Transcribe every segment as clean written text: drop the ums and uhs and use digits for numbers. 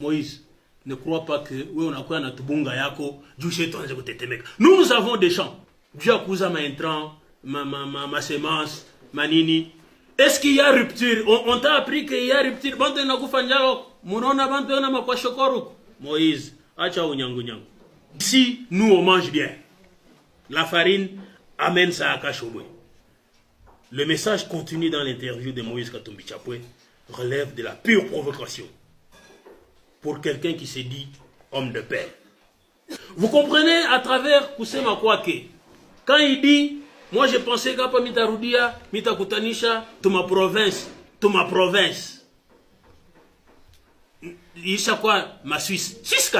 Moïse, ne crois pas que nous avons des champs. Dieu a cousu ma intrant, ma semence, ma nini. Est-ce qu'il y a rupture? On t'a appris qu'il y a rupture. Moïse, ici, nous on mange bien. La farine amène ça à Kachobwe. Le message contenu dans l'interview de Moïse Katumbi Chapwe relève de la pure provocation pour quelqu'un qui se dit homme de paix. Vous comprenez à travers Kusema Kwake, quand il dit, moi je pensais qu'apa mitarudia, mitakutanisha, to ma province, Isha quoi, ma Suisse, Suisse.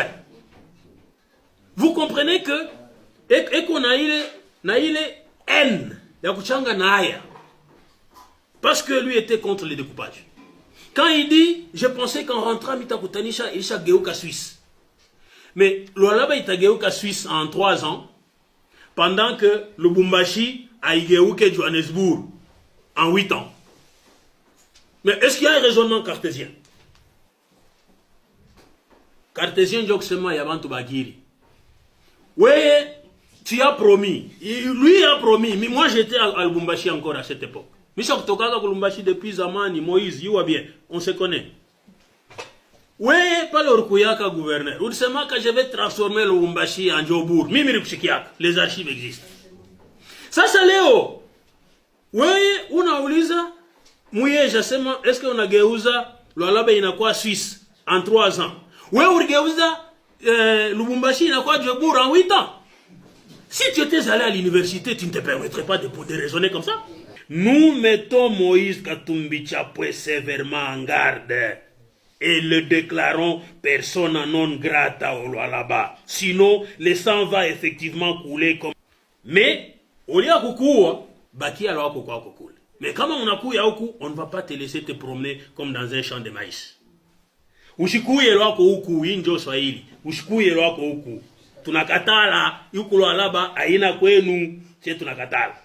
Vous comprenez que, et qu'on a eu haine, ya kuchanga naaya, parce que lui était contre le découpage. Quand il dit, je pensais qu'en rentrant, mitakutanisha, Isha Geuka Suisse. Mais l'Olaba ita Geuka Suisse en 3 ans, pendant que le Lubumbashi a Geuka Johannesburg en 8 ans. Mais est-ce qu'il y a un raisonnement cartésien? Cartésien, Joksema Yabantu Bagiri. Oui, tu as promis. Lui a promis. Mais moi, j'étais à Lubumbashi encore à cette époque. Michel Tokaka Lubumbashi depuis Zamani, Moïse, you bien, on se connaît. Oui, pas le Rukuyaka gouverneur. Vous savez que je vais transformer le Lubumbashi en Djobour. Les archives existent. Ça, c'est Léo. Oui, on a Ouliza. Mouye, je sais, est-ce qu'on a Geuza, l'Olaba il a quoi Suisse en 3 ans? Oui, on a Geuza, Lubumbashi il a quoi Djobour en 8 ans? Si tu étais allé à l'université, tu ne te permettrais pas de raisonner comme ça? Nous mettons Moïse Katumbi Chapwe sévèrement en garde et le déclarons persona non grata au là-bas. Sinon, le sang va effectivement couler comme... Mais, au lieu de coucou, baki alors coucou. Mais comme on a couillé on ne va pas te laisser te promener comme dans un champ de maïs. Ushikuye lwako huku injo Swahili. Ushikuye lwako huku. Tunakatala yuko lwalaba aina kwenu, sisi tunakatala.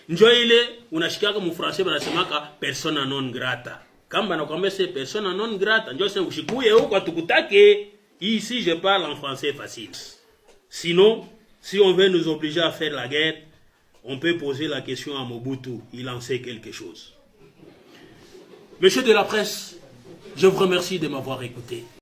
Njo ile unashikaka mu français banasemaka persona non grata. Kamba nakwambia c'est persona non grata, njo sema ushikuye huko atukutake. Ici je parle en français facile. Sinon, si on veut nous obliger à faire la guerre, on peut poser la question à Mobutu, il en sait quelque chose. Monsieur de la presse, je vous remercie de m'avoir écouté.